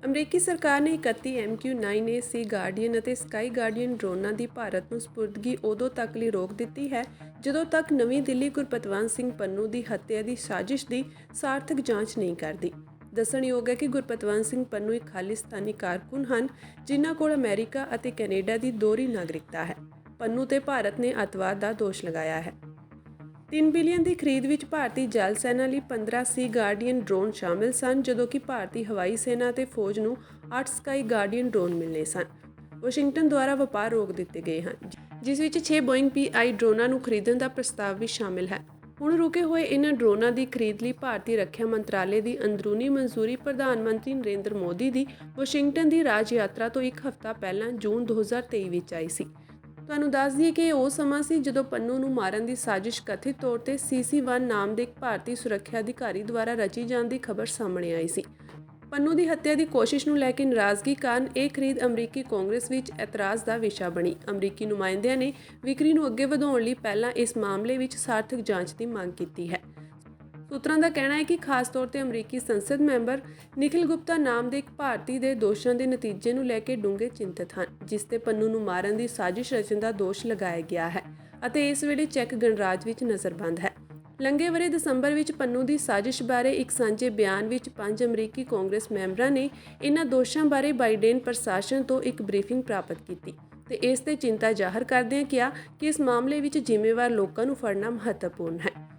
ਅਮਰੀਕੀ ਸਰਕਾਰ ਨੇ 31 MQ-9A ਸੀ ਗਾਰਡੀਅਨ ਅਤੇ ਸਕਾਈ ਗਾਰਡੀਅਨ ਡਰੋਨਾਂ ਦੀ ਭਾਰਤ ਨੂੰ ਸਪੁਰਦਗੀ ਉਦੋਂ ਤੱਕ ਲਈ ਰੋਕ ਦਿੱਤੀ ਹੈ ਜਦੋਂ ਤੱਕ ਨਵੀਂ ਦਿੱਲੀ ਗੁਰਪਤਵੰਤ ਸਿੰਘ ਪੰਨੂ ਦੀ ਹੱਤਿਆ ਦੀ ਸਾਜ਼ਿਸ਼ ਦੀ ਸਾਰਥਕ ਜਾਂਚ ਨਹੀਂ ਕਰਦੀ। ਦੱਸਣਯੋਗ ਹੈ ਕਿ ਗੁਰਪਤਵੰਤ ਸਿੰਘ ਪੰਨੂ ਇੱਕ ਖਾਲਿਸਤਾਨੀ ਕਾਰਕੁਨ ਹਨ ਜਿਨ੍ਹਾਂ ਕੋਲ ਅਮਰੀਕਾ ਅਤੇ ਕੈਨੇਡਾ ਦੀ ਦੋਹਰੀ ਨਾਗਰਿਕਤਾ ਹੈ। ਪੰਨੂ ਤੇ ਭਾਰਤ ਨੇ ਅੱਤਵਾਦ ਦਾ ਦੋਸ਼ ਲਗਾਇਆ ਹੈ। 3 ਬਿਲੀਅਨ ਦੀ ਖਰੀਦ ਵਿੱਚ ਭਾਰਤੀ ਜਲ ਸੈਨਾ ਲਈ 15 ਸੀ ਗਾਰਡੀਅਨ ਡਰੋਨ ਸ਼ਾਮਿਲ ਸਨ, ਜਦੋਂ ਕਿ ਭਾਰਤੀ ਹਵਾਈ ਸੈਨਾ ਅਤੇ ਫੌਜ ਨੂੰ 8 ਸਕਾਈ ਗਾਰਡੀਅਨ ਡਰੋਨ ਮਿਲਣੇ ਸਨ। ਵਾਸ਼ਿੰਗਟਨ ਦੁਆਰਾ ਵਪਾਰ ਰੋਕ ਦਿੱਤੇ ਗਏ ਹਨ, ਜਿਸ ਵਿੱਚ 6 ਬੋਇੰਗ PI ਡਰੋਨਾਂ ਨੂੰ ਖਰੀਦਣ ਦਾ ਪ੍ਰਸਤਾਵ ਵੀ ਸ਼ਾਮਿਲ ਹੈ। ਹੁਣ ਰੁਕੇ ਹੋਏ ਇਹਨਾਂ ਡਰੋਨਾਂ ਦੀ ਖਰੀਦ ਲਈ ਭਾਰਤੀ ਰੱਖਿਆ ਮੰਤਰਾਲੇ ਦੀ ਅੰਦਰੂਨੀ ਮਨਜ਼ੂਰੀ ਪ੍ਰਧਾਨ ਮੰਤਰੀ ਨਰਿੰਦਰ ਮੋਦੀ ਦੀ ਵਾਸ਼ਿੰਗਟਨ ਦੀ ਰਾਜ ਯਾਤਰਾ ਤੋਂ ਇੱਕ ਹਫ਼ਤਾ ਪਹਿਲਾਂ ਜੂਨ 2023 ਵਿੱਚ ਆਈ ਸੀ। ਤੁਹਾਨੂੰ ਦੱਸ ਦਈਏ ਕਿ ਇਹ ਉਹ ਸਮਾਂ ਸੀ ਜਦੋਂ ਪੰਨੂ ਨੂੰ ਮਾਰਨ ਦੀ ਸਾਜ਼ਿਸ਼ ਕਥਿਤ ਤੌਰ ਤੇ CC-1 ਨਾਮ ਦੇ ਇੱਕ ਭਾਰਤੀ ਸੁਰੱਖਿਆ ਅਧਿਕਾਰੀ ਦੁਆਰਾ ਰਚੀ ਜਾਣ ਦੀ ਖਬਰ ਸਾਹਮਣੇ ਆਈ ਸੀ। ਪੰਨੂ ਦੀ ਹੱਤਿਆ ਦੀ ਕੋਸ਼ਿਸ਼ ਨੂੰ ਲੈ ਕੇ ਨਾਰਾਜ਼ਗੀ ਕਾਰਨ ਇਹ ਖਰੀਦ ਅਮਰੀਕੀ ਕਾਂਗਰਸ ਵਿੱਚ ਇਤਰਾਜ਼ ਦਾ ਵਿਸ਼ਾ ਬਣੀ। ਅਮਰੀਕੀ ਨੁਮਾਇੰਦਿਆਂ ਨੇ ਵਿਕਰੀ ਨੂੰ ਅੱਗੇ ਵਧਾਉਣ ਲਈ ਪਹਿਲਾਂ ਇਸ ਮਾਮਲੇ ਵਿੱਚ ਸਾਰਥਕ ਜਾਂਚ ਦੀ ਮੰਗ ਕੀਤੀ ਹੈ। ਸੂਤਰਾਂ ਦਾ ਕਹਿਣਾ ਹੈ ਕਿ ਖਾਸ ਤੌਰ ਤੇ ਅਮਰੀਕੀ ਸੰਸਦ ਮੈਂਬਰ ਨਿਖਿਲ ਗੁਪਤਾ ਨਾਮ ਦੇ ਇੱਕ ਭਾਰਤੀ ਦੇ ਦੋਸ਼ਾਂ ਦੇ ਨਤੀਜੇ ਨੂੰ ਲੈ ਕੇ ਡੂੰਘੇ ਚਿੰਤਤ ਹਨ, ਜਿਸ ਤੇ ਪੰਨੂ ਨੂੰ ਮਾਰਨ ਦੀ ਸਾਜ਼ਿਸ਼ ਰਚਣ ਦਾ ਦੋਸ਼ ਲਗਾਇਆ ਗਿਆ ਹੈ ਅਤੇ ਇਸ ਵੇਲੇ ਚੈੱਕ ਗਣਰਾਜ ਵਿੱਚ ਨਜ਼ਰਬੰਦ ਹੈ। ਲੰਘੇ ਵਰ੍ਹੇ ਦਸੰਬਰ ਵਿੱਚ ਪੰਨੂ ਦੀ ਸਾਜ਼ਿਸ਼ ਬਾਰੇ ਇੱਕ ਸਾਂਝੇ ਬਿਆਨ ਵਿੱਚ 5 ਅਮਰੀਕੀ ਕਾਂਗਰਸ ਮੈਂਬਰਾਂ ਨੇ ਇਹਨਾਂ ਦੋਸ਼ਾਂ ਬਾਰੇ ਬਾਈਡਨ ਪ੍ਰਸ਼ਾਸਨ ਤੋਂ ਇੱਕ ਬਰੀਫਿੰਗ ਪ੍ਰਾਪਤ ਕੀਤੀ ਤੇ ਇਸ ਤੇ ਚਿੰਤਾ ਜ਼ਾਹਰ ਕਰਦਿਆਂ ਕਿਹਾ ਕਿ ਇਸ ਮਾਮਲੇ ਵਿੱਚ ਜ਼ਿੰਮੇਵਾਰ ਲੋਕਾਂ ਨੂੰ ਫੜਨਾ ਮਹੱਤਵਪੂਰਨ ਹੈ।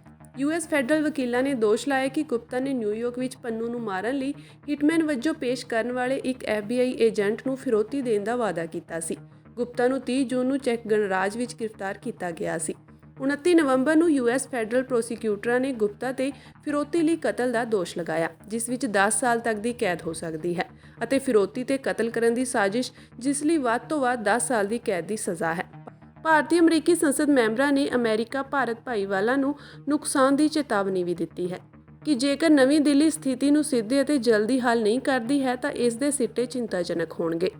US ਫੈਡਰਲ ਵਕੀਲਾਂ ਨੇ ਦੋਸ਼ ਲਾਇਆ ਕਿ ਗੁਪਤਾ ਨੇ ਨਿਊਯਾਰਕ ਵਿੱਚ ਪੰਨੂ ਨੂੰ ਮਾਰਨ ਲਈ ਹਿਟਮੈਨ ਵਜੋਂ ਪੇਸ਼ ਕਰਨ ਵਾਲੇ ਇੱਕ FBI ਏਜੰਟ ਨੂੰ ਫਿਰੌਤੀ ਦੇਣ ਦਾ ਵਾਅਦਾ ਕੀਤਾ ਸੀ। ਗੁਪਤਾ ਨੂੰ 30 ਜੂਨ ਨੂੰ ਚੈੱਕ ਗਣਰਾਜ ਵਿੱਚ ਗ੍ਰਿਫਤਾਰ ਕੀਤਾ ਗਿਆ ਸੀ। 29 ਨਵੰਬਰ ਨੂੰ US ਫੈਡਰਲ ਪ੍ਰੋਸੀਕਿਊਟਰਾਂ ਨੇ ਗੁਪਤਾ ਤੇ ਫਿਰੌਤੀ ਲਈ ਕਤਲ ਦਾ ਦੋਸ਼ ਲਗਾਇਆ, ਜਿਸ ਵਿੱਚ 10 ਸਾਲ ਤੱਕ ਦੀ ਕੈਦ ਹੋ ਸਕਦੀ ਹੈ ਅਤੇ ਫਿਰੌਤੀ ਤੇ ਕਤਲ ਕਰਨ ਦੀ ਸਾਜ਼ਿਸ਼, ਜਿਸ ਲਈ ਵੱਧ ਤੋਂ ਵੱਧ 10 ਸਾਲ ਦੀ ਕੈਦ ਦੀ ਸਜ਼ਾ ਹੈ। ਭਾਰਤੀ ਅਮਰੀਕੀ ਸੰਸਦ ਮੈਂਬਰਾਂ ਨੇ ਅਮਰੀਕਾ ਭਾਰਤ ਭਾਈਵਾਲਾ ਨੂੰ ਨੁਕਸਾਨ ਦੀ ਚੇਤਾਵਨੀ ਵੀ ਦਿੱਤੀ ਹੈ ਕਿ ਜੇਕਰ ਨਵੀਂ ਦਿੱਲੀ ਸਥਿਤੀ ਨੂੰ ਸਿੱਧੇ ਅਤੇ ਜਲਦੀ ਹੱਲ ਨਹੀਂ ਕਰਦੀ ਹੈ ਤਾਂ ਇਸ ਦੇ ਸਿੱਟੇ ਚਿੰਤਾਜਨਕ ਹੋਣਗੇ।